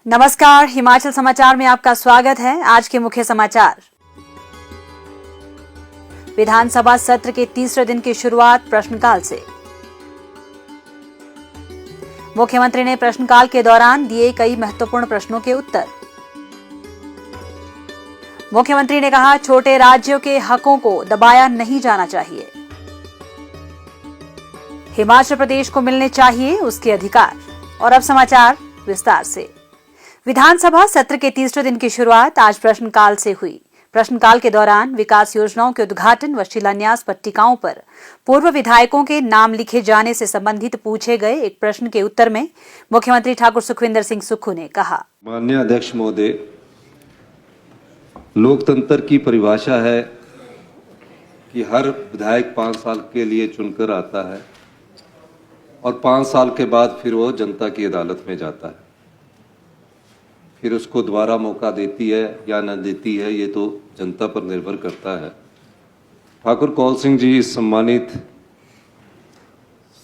नमस्कार, हिमाचल समाचार में आपका स्वागत है। आज के मुख्य समाचार। विधानसभा सत्र के तीसरे दिन की शुरुआत प्रश्नकाल से। मुख्यमंत्री ने प्रश्नकाल के दौरान दिए कई महत्वपूर्ण प्रश्नों के उत्तर। मुख्यमंत्री ने कहा, छोटे राज्यों के हकों को दबाया नहीं जाना चाहिए। हिमाचल प्रदेश को मिलने चाहिए उसके अधिकार। और अब समाचार विस्तार से। विधानसभा सत्र के तीसरे दिन की शुरुआत आज प्रश्नकाल से हुई। प्रश्नकाल के दौरान विकास योजनाओं के उद्घाटन व शिलान्यास पट्टिकाओं पर पूर्व विधायकों के नाम लिखे जाने से संबंधित पूछे गए एक प्रश्न के उत्तर में मुख्यमंत्री ठाकुर सुखविंदर सिंह सुक्खू ने कहा, माननीय अध्यक्ष महोदय, लोकतंत्र की परिभाषा है कि हर विधायक 5 साल के लिए चुनकर आता है और 5 साल के बाद फिर वो जनता की अदालत में जाता है। फिर उसको दोबारा मौका देती है या न देती है, ये तो जनता पर निर्भर करता है। ठाकुर कौल सिंह जी इस सम्मानित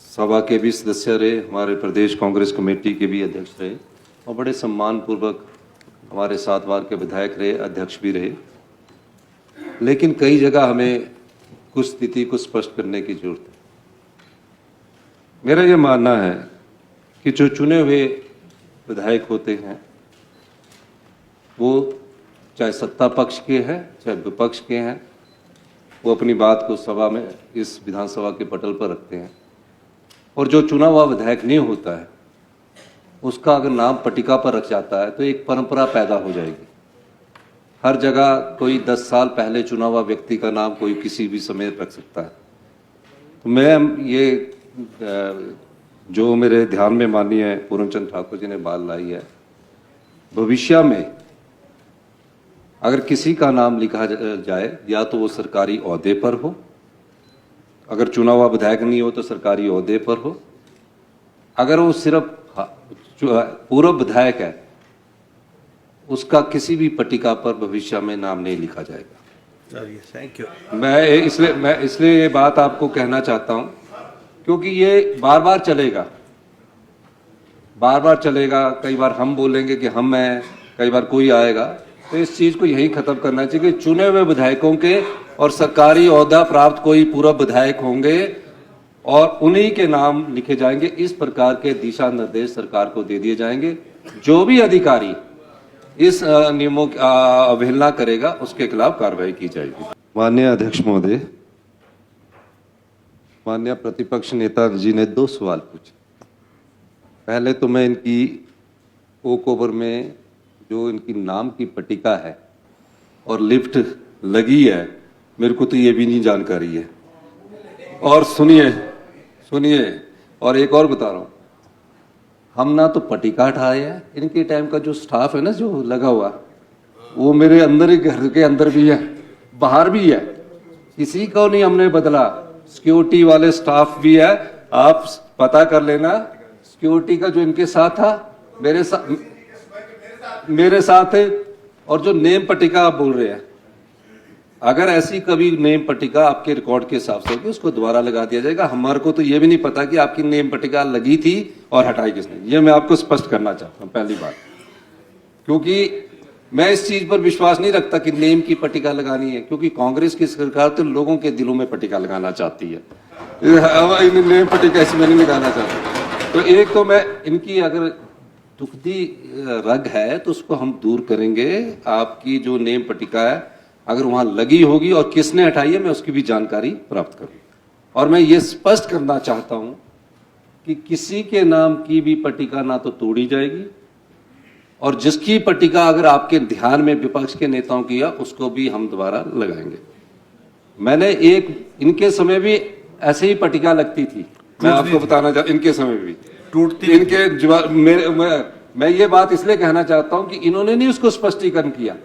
सभा के भी सदस्य रहे, हमारे प्रदेश कांग्रेस कमेटी के भी अध्यक्ष रहे और बड़े सम्मानपूर्वक हमारे 7 बार के विधायक रहे, अध्यक्ष भी रहे। लेकिन कई जगह हमें कुछ स्थिति को स्पष्ट करने की जरूरत है। मेरा ये मानना है कि जो चुने हुए विधायक होते हैं वो चाहे सत्ता पक्ष के हैं चाहे विपक्ष के हैं, वो अपनी बात को सभा में, इस विधानसभा के पटल पर रखते हैं। और जो चुना हुआ विधायक नहीं होता है उसका अगर नाम पट्टिका पर रख जाता है तो एक परंपरा पैदा हो जाएगी। हर जगह कोई 10 साल पहले चुना हुआ व्यक्ति का नाम कोई किसी भी समय रख सकता है। तो मैं ये जो मेरे ध्यान में माननीय पूर्णचंद ठाकुर जी ने बात लाई है, भविष्य में अगर किसी का नाम लिखा जाए या तो वो सरकारी ओहदे पर हो, अगर चुना हुआ विधायक नहीं हो तो सरकारी ओहदे पर हो, अगर वो सिर्फ पूर्व विधायक है उसका किसी भी पट्टिका पर भविष्य में नाम नहीं लिखा जाएगा। Thank you. मैं इसलिए ये बात आपको कहना चाहता हूं क्योंकि ये बार बार चलेगा। कई बार हम बोलेंगे कि हम हैं, कई बार कोई आएगा। तो इस चीज को यही खत्म करना चाहिए कि चुने हुए विधायकों के और सरकारी ओहदा प्राप्त कोई पूर्व विधायक होंगे और उन्हीं के नाम लिखे जाएंगे। इस प्रकार के दिशा निर्देश सरकार को दे दिए जाएंगे। जो भी अधिकारी इस नियमों की अवहेलना करेगा उसके खिलाफ कार्रवाई की जाएगी। माननीय अध्यक्ष महोदय, माननीय प्रतिपक्ष नेता जी ने 2 सवाल पूछे। पहले तो मैं इनकी ओक ओवर में जो इनकी नाम की पट्टिका है और लिफ्ट लगी है, मेरे को तो ये भी नहीं जानकारी है। और सुनिए और एक और बता रहा हूं, हम ना तो पट्टिका हटाए है, इनके टाइम का जो स्टाफ है ना जो लगा हुआ, वो मेरे अंदर ही घर के अंदर भी है, बाहर भी है, किसी को नहीं हमने बदला। सिक्योरिटी वाले स्टाफ भी है, आप पता कर लेना। सिक्योरिटी का जो इनके साथ था मेरे साथ है। और जो नेम पट्टिका आप बोल रहे हैं, अगर ऐसी कभी नेम पट्टिका आपके रिकॉर्ड के हिसाब से होगी उसको दोबारा लगा दिया जाएगा। हमारे को तो ये भी नहीं पता कि आपकी नेम पट्टिका लगी थी और हटाई किसने, ये मैं आपको स्पष्ट करना चाहता हूं पहली बात। क्योंकि मैं इस चीज पर विश्वास नहीं रखता कि नेम की पट्टिका लगानी है, क्योंकि कांग्रेस की सरकार तो लोगों के दिलों में पट्टिका लगाना चाहती है। नेम पट्टिका ऐसे मैं नहीं लगाना चाहता। तो एक तो मैं इनकी अगर दुखदी रग है तो उसको हम दूर करेंगे। आपकी जो नेम पट्टिका है अगर वहां लगी होगी और किसने हटाई है, मैं उसकी भी जानकारी प्राप्त करूंगा। और मैं ये स्पष्ट करना चाहता हूं कि किसी के नाम की भी पट्टिका ना तो तोड़ी जाएगी और जिसकी पट्टिका अगर आपके ध्यान में विपक्ष के नेताओं की है उसको भी हम दोबारा लगाएंगे। मैंने इनके समय भी ऐसे ही पट्टिका लगती थी, मैं आपको बताना चाहता, इनके समय भी टूटती। मैं ये बात इसलिए कहना चाहता हूं कि इन्होंने नहीं उसको स्पष्टीकरण किया।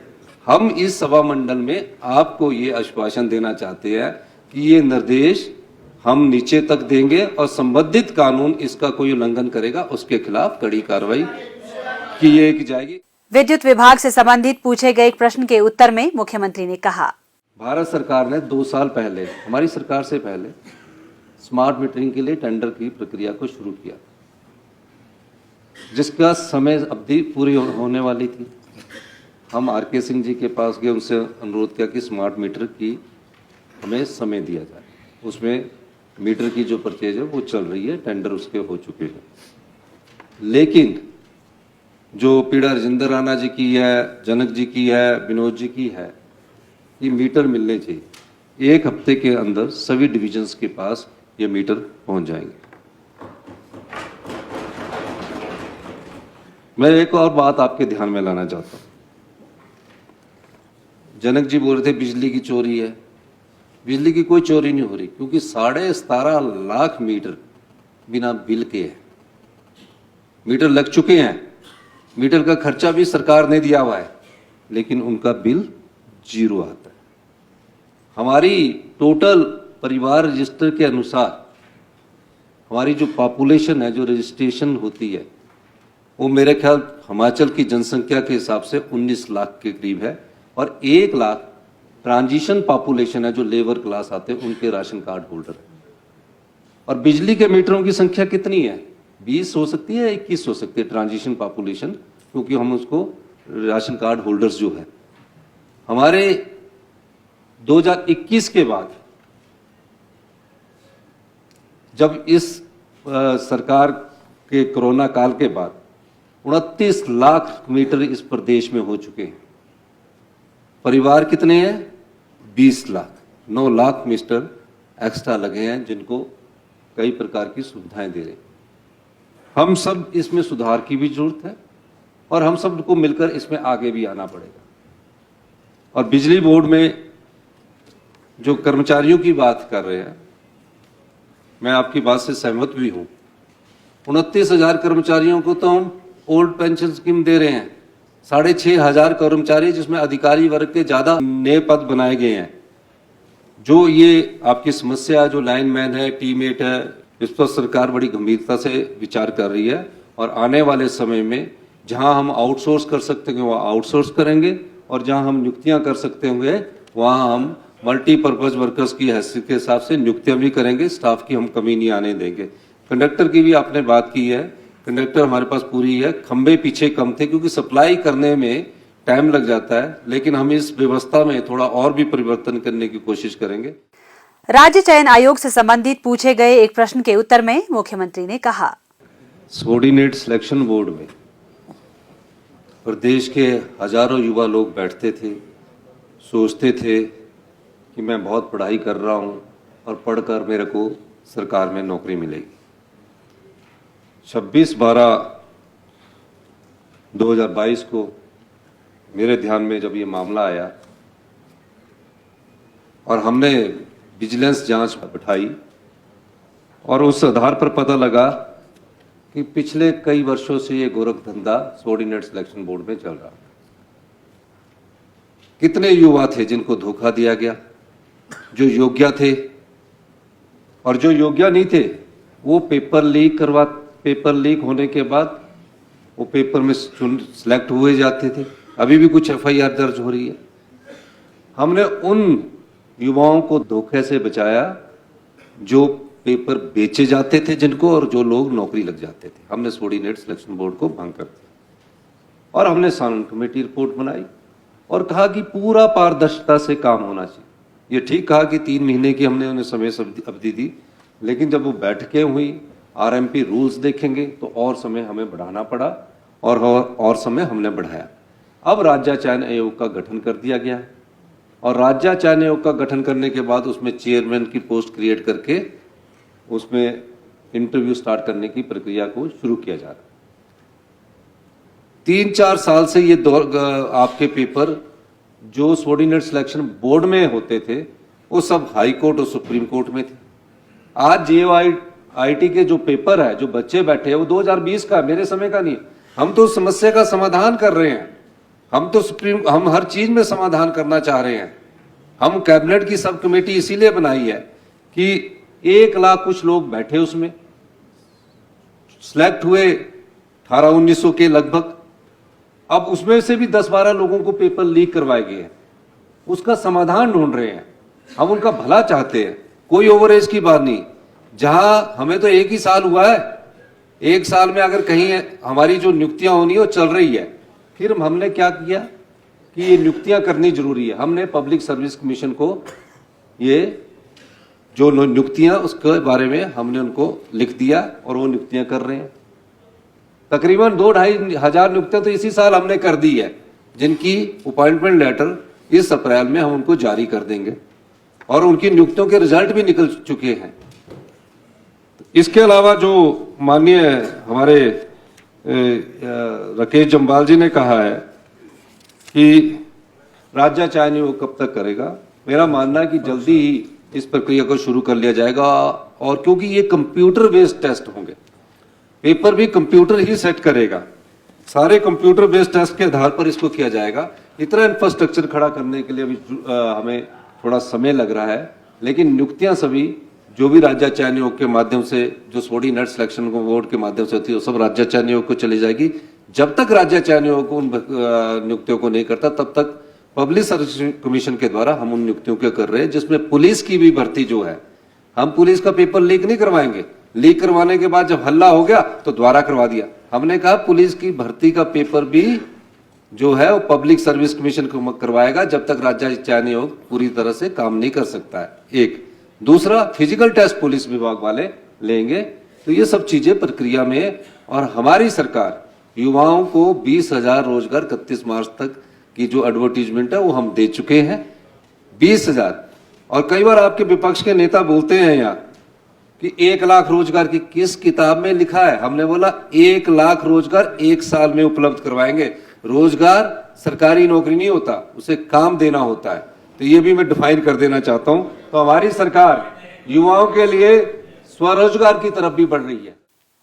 हम इस सभा मंडल में आपको ये आश्वासन देना चाहते हैं कि ये निर्देश हम नीचे तक देंगे और संबंधित कानून इसका कोई उल्लंघन करेगा उसके खिलाफ कड़ी कार्रवाई की जाएगी। विद्युत विभाग से संबंधित पूछे गए एक प्रश्न के उत्तर में मुख्यमंत्री ने कहा, भारत सरकार ने 2 साल पहले, हमारी सरकार से पहले, स्मार्ट मीटरिंग के लिए टेंडर की प्रक्रिया को शुरू किया। जिसका समय अवधि पूरी होने वाली थी। हम आर.के. सिंह जी के पास गए, उनसे अनुरोध किया कि स्मार्ट मीटर की हमें समय दिया जाए। उसमें मीटर की जो परचेज है वो चल रही है, टेंडर उसके हो चुके हैं। लेकिन जो पीड़ा राजेंद्र राणा जी की है, जनक जी की है, विनोद जी की है, ये मीटर मिलने चाहिए। 1 हफ्ते के अंदर सभी डिविजन्स के पास ये मीटर पहुंच जाएंगे। मैं एक और बात आपके ध्यान में लाना चाहता हूं। जनक जी बोल रहे थे बिजली की चोरी है। बिजली की कोई चोरी नहीं हो रही, क्योंकि 17.5 लाख मीटर बिना बिल के हैं। मीटर लग चुके हैं, मीटर का खर्चा भी सरकार ने दिया हुआ है, लेकिन उनका बिल 0 आता है। हमारी टोटल परिवार रजिस्टर के अनुसार हमारी जो पॉपुलेशन है, जो रजिस्ट्रेशन होती है, वो मेरे ख्याल हिमाचल की जनसंख्या के हिसाब से 19 लाख के करीब है, और 1 लाख ट्रांजिशन पॉपुलेशन है, जो लेबर क्लास आते हैं, उनके राशन कार्ड होल्डर है। और बिजली के मीटरों की संख्या कितनी है? 20 हो सकती है, 21 हो सकती है ट्रांजिशन पॉपुलेशन, क्योंकि हम उसको राशन कार्ड होल्डर्स जो है हमारे 2021 के बाद, जब इस सरकार के कोरोना काल के बाद 29 लाख मीटर इस प्रदेश में हो चुके हैं। परिवार कितने हैं? 20 लाख। 9 लाख मीटर एक्स्ट्रा लगे हैं, जिनको कई प्रकार की सुविधाएं दे रहे हैं। हम सब इसमें सुधार की भी जरूरत है, और हम सबको मिलकर इसमें आगे भी आना पड़ेगा। और बिजली बोर्ड में जो कर्मचारियों की बात कर रहे हैं, मैं आपकी बात से सहमत भी हूं। 29,000 कर्मचारियों को तो हम ओल्ड पेंशन स्कीम दे रहे हैं। 6,500 कर्मचारी, जिसमें अधिकारी वर्ग के ज्यादा नए पद बनाए गए हैं। जो ये आपकी समस्या, जो लाइनमैन है, टीममेट है, इस पर सरकार बड़ी गंभीरता से विचार कर रही है, और आने वाले समय में जहां हम आउटसोर्स कर सकते हैं वहां आउटसोर्स करेंगे, और जहां हम नियुक्तियां कर सकते होंगे वहां हम मल्टीपर्पज वर्कर्स की हैसियत के हिसाब से नियुक्तियां भी करेंगे। स्टाफ की हम कमी नहीं आने देंगे। कंडक्टर की भी आपने बात की है। कंडक्टर हमारे पास पूरी है। खंबे पीछे कम थे, क्योंकि सप्लाई करने में टाइम लग जाता है, लेकिन हम इस व्यवस्था में थोड़ा और भी परिवर्तन करने की कोशिश करेंगे। राज्य चयन आयोग से संबंधित पूछे गए एक प्रश्न के उत्तर में मुख्यमंत्री ने कहा, सबॉर्डिनेट सिलेक्शन बोर्ड में प्रदेश के हजारों युवा लोग बैठते थे, सोचते थे कि मैं बहुत पढ़ाई कर रहा हूं और पढ़कर मेरे को सरकार में नौकरी मिलेगी। 26/12/2022 को मेरे ध्यान में जब ये मामला आया, और हमने विजिलेंस जांच बिठाई, और उस आधार पर पता लगा कि पिछले कई वर्षों से ये गोरख धंधा सबॉर्डिनेट सिलेक्शन बोर्ड में चल रहा। कितने युवा थे जिनको धोखा दिया गया, जो योग्य थे, और जो योग्य नहीं थे वो पेपर लीक होने के बाद वो पेपर में सिलेक्ट हुए जाते थे। अभी भी कुछ FIR दर्ज हो रही है। हमने उन युवाओं को धोखे से बचाया जो पेपर बेचे जाते थे जिनको, और जो लोग नौकरी लग जाते थे। हमने सबॉर्डिनेट सिलेक्शन बोर्ड को भंग कर दिया, और हमने सालन कमेटी रिपोर्ट बनाई और कहा कि पूरा पारदर्शिता से काम होना चाहिए। ये ठीक कहा कि 3 महीने की हमने उन्हें समय अवधि दी, लेकिन जब वो बैठकें हुई, RMP रूल्स देखेंगे तो और समय हमें बढ़ाना पड़ा, और समय हमने बढ़ाया। अब राज्य चयन आयोग का गठन कर दिया गया है, और राज्य चयन आयोग का गठन करने के बाद उसमें चेयरमैन की पोस्ट क्रिएट करके उसमें इंटरव्यू स्टार्ट करने की प्रक्रिया को शुरू किया जा रहा है। 3-4 साल से ये आपके पेपर जो सबॉर्डिनेट सिलेक्शन बोर्ड में होते थे वो सब हाई कोर्ट और सुप्रीम कोर्ट में थे। आज JOIT के जो पेपर है, जो बच्चे बैठे हैं, वो 2020 का, मेरे समय का नहीं। हम तो समस्या का समाधान कर रहे हैं। हम हर चीज में समाधान करना चाह रहे हैं। हम कैबिनेट की सब कमेटी इसीलिए बनाई है कि 1 लाख कुछ लोग बैठे, उसमें सिलेक्ट हुए 1800-1900 के लगभग। अब उसमें से भी 10-12 लोगों को पेपर लीक करवाए गए हैं। उसका समाधान ढूंढ रहे हैं। हम उनका भला चाहते हैं, कोई ओवरेज की बात नहीं। जहां हमें तो 1 ही साल हुआ है, एक साल में अगर कहीं हमारी जो नियुक्तियां होनी है वो चल रही है, फिर हमने क्या किया कि ये नियुक्तियां करनी जरूरी है। हमने पब्लिक सर्विस कमीशन को ये जो नियुक्तियां उसके बारे में हमने उनको लिख दिया और वो नियुक्तियां कर रहे हैं। तकरीबन 2-2.5 हजार नियुक्तियां तो इसी साल हमने कर दी है, जिनकी अपॉइंटमेंट लेटर इस अप्रैल में हम उनको जारी कर देंगे और उनकी नियुक्तियों के रिजल्ट भी निकल चुके हैं। इसके अलावा जो माननीय हमारे राकेश जम्वाल जी ने कहा है कि राज्य चयन आयोग कब तक करेगा, मेरा मानना है कि जल्दी ही इस प्रक्रिया को शुरू कर लिया जाएगा। और क्योंकि ये कंप्यूटर बेस्ड टेस्ट होंगे, पेपर भी कंप्यूटर ही सेट करेगा, सारे कंप्यूटर बेस्ड टेस्ट के आधार पर इसको किया जाएगा। इतना इंफ्रास्ट्रक्चर खड़ा करने के लिए अभी हमें थोड़ा समय लग रहा है, लेकिन नियुक्तियां सभी जो भी राज्य चयन आयोग के माध्यम से, जो सबऑर्डिनेट सिलेक्शन बोर्ड के माध्यम से होती है, वो सब राज्य चयन आयोग को चली जाएगी। जब तक राज्य चयन आयोग उन नियुक्तियों को नहीं करता, तब तक पब्लिक सर्विस कमीशन के द्वारा हम उन नियुक्तियों को कर रहे हैं, जिसमें पुलिस की भी भर्ती जो है, हम पुलिस का पेपर लीक नहीं करवाएंगे। लीक करवाने के बाद जब हल्ला हो गया तो दोबारा करवा दिया। हमने कहा पुलिस की भर्ती का पेपर भी जो है वो पब्लिक सर्विस कमीशन को करवाएगा, जब तक राज्य चयन आयोग पूरी तरह से काम नहीं कर सकता है। एक दूसरा, फिजिकल टेस्ट पुलिस विभाग वाले लेंगे। तो ये सब चीजें प्रक्रिया में है और हमारी सरकार युवाओं को 20,000 रोजगार 31 मार्च तक की जो एडवर्टीजमेंट है वो हम दे चुके हैं, 20,000। और कई बार आपके विपक्ष के नेता बोलते हैं यहाँ कि 1 लाख रोजगार की किस किताब में लिखा है? हमने बोला 1 लाख रोजगार 1 साल में उपलब्ध करवाएंगे। रोजगार सरकारी नौकरी नहीं होता, उसे काम देना होता है। तो ये भी मैं डिफाइन कर देना चाहता हूं। तो हमारी सरकार युवाओं के लिए स्वरोजगार की तरफ भी बढ़ रही है।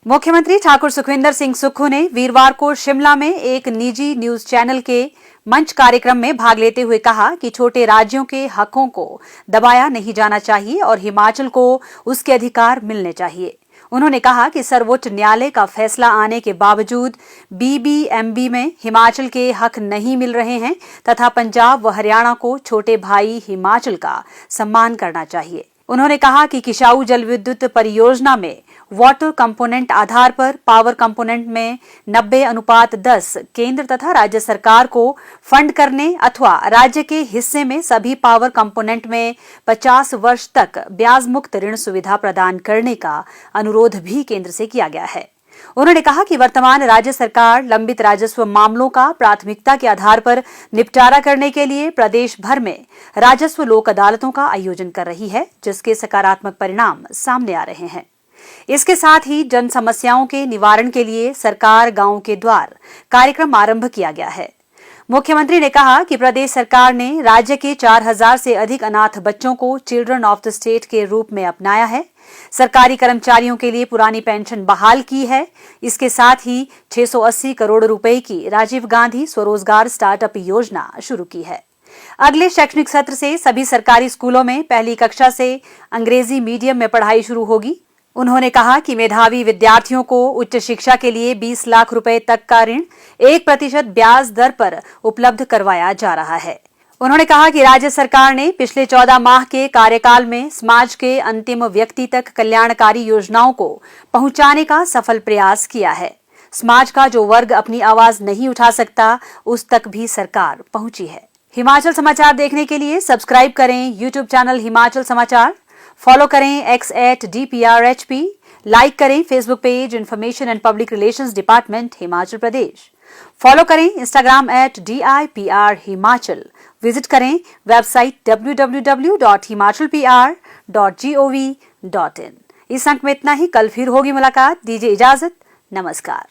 मुख्यमंत्री ठाकुर सुखविंदर सिंह सुक्खू ने वीरवार को शिमला में एक निजी न्यूज चैनल के मंच कार्यक्रम में भाग लेते हुए कहा कि छोटे राज्यों के हकों को दबाया नहीं जाना चाहिए और हिमाचल को उसके अधिकार मिलने चाहिए। उन्होंने कहा कि सर्वोच्च न्यायालय का फैसला आने के बावजूद बीबीएमबी में हिमाचल के हक नहीं मिल रहे हैं तथा पंजाब व हरियाणा को छोटे भाई हिमाचल का सम्मान करना चाहिए। उन्होंने कहा कि किशाऊ जल विद्युत परियोजना में वाटर कंपोनेंट आधार पर पावर कंपोनेंट में 90:10 केंद्र तथा राज्य सरकार को फंड करने अथवा राज्य के हिस्से में सभी पावर कंपोनेंट में 50 वर्ष तक ब्याज मुक्त ऋण सुविधा प्रदान करने का अनुरोध भी केंद्र से किया गया है। उन्होंने कहा कि वर्तमान राज्य सरकार लंबित राजस्व मामलों का प्राथमिकता के आधार पर निपटारा करने के लिए प्रदेश भर में राजस्व लोक अदालतों का आयोजन कर रही है, जिसके सकारात्मक परिणाम सामने आ रहे हैं। इसके साथ ही जन समस्याओं के निवारण के लिए सरकार गांव के द्वार कार्यक्रम आरंभ किया गया है। मुख्यमंत्री ने कहा कि प्रदेश सरकार ने राज्य के 4000 से अधिक अनाथ बच्चों को चिल्ड्रन ऑफ द स्टेट के रूप में अपनाया है। सरकारी कर्मचारियों के लिए पुरानी पेंशन बहाल की है। इसके साथ ही 680 करोड़ रुपए की राजीव गांधी स्वरोजगार स्टार्टअप योजना शुरू की है। अगले शैक्षणिक सत्र से सभी सरकारी स्कूलों में पहली कक्षा से अंग्रेजी मीडियम में पढ़ाई शुरू होगी। उन्होंने कहा कि मेधावी विद्यार्थियों को उच्च शिक्षा के लिए 20 लाख रुपए तक का ऋण 1% ब्याज दर पर उपलब्ध करवाया जा रहा है। उन्होंने कहा कि राज्य सरकार ने पिछले 14 माह के कार्यकाल में समाज के अंतिम व्यक्ति तक कल्याणकारी योजनाओं को पहुंचाने का सफल प्रयास किया है। समाज का जो वर्ग अपनी आवाज नहीं उठा सकता, उस तक भी सरकार पहुंची है। हिमाचल समाचार देखने के लिए सब्सक्राइब करें यूट्यूब चैनल हिमाचल समाचार, फॉलो करें x@DPRHP, लाइक करें Facebook page information and public relations department Himachal Pradesh, follow करें इंस्टाग्राम @DIPR हिमाचल, विजिट करें वेबसाइट www.himachalpr.gov.in। इस अंक में इतना ही। कल फिर होगी मुलाकात। दीजिए इजाजत। नमस्कार।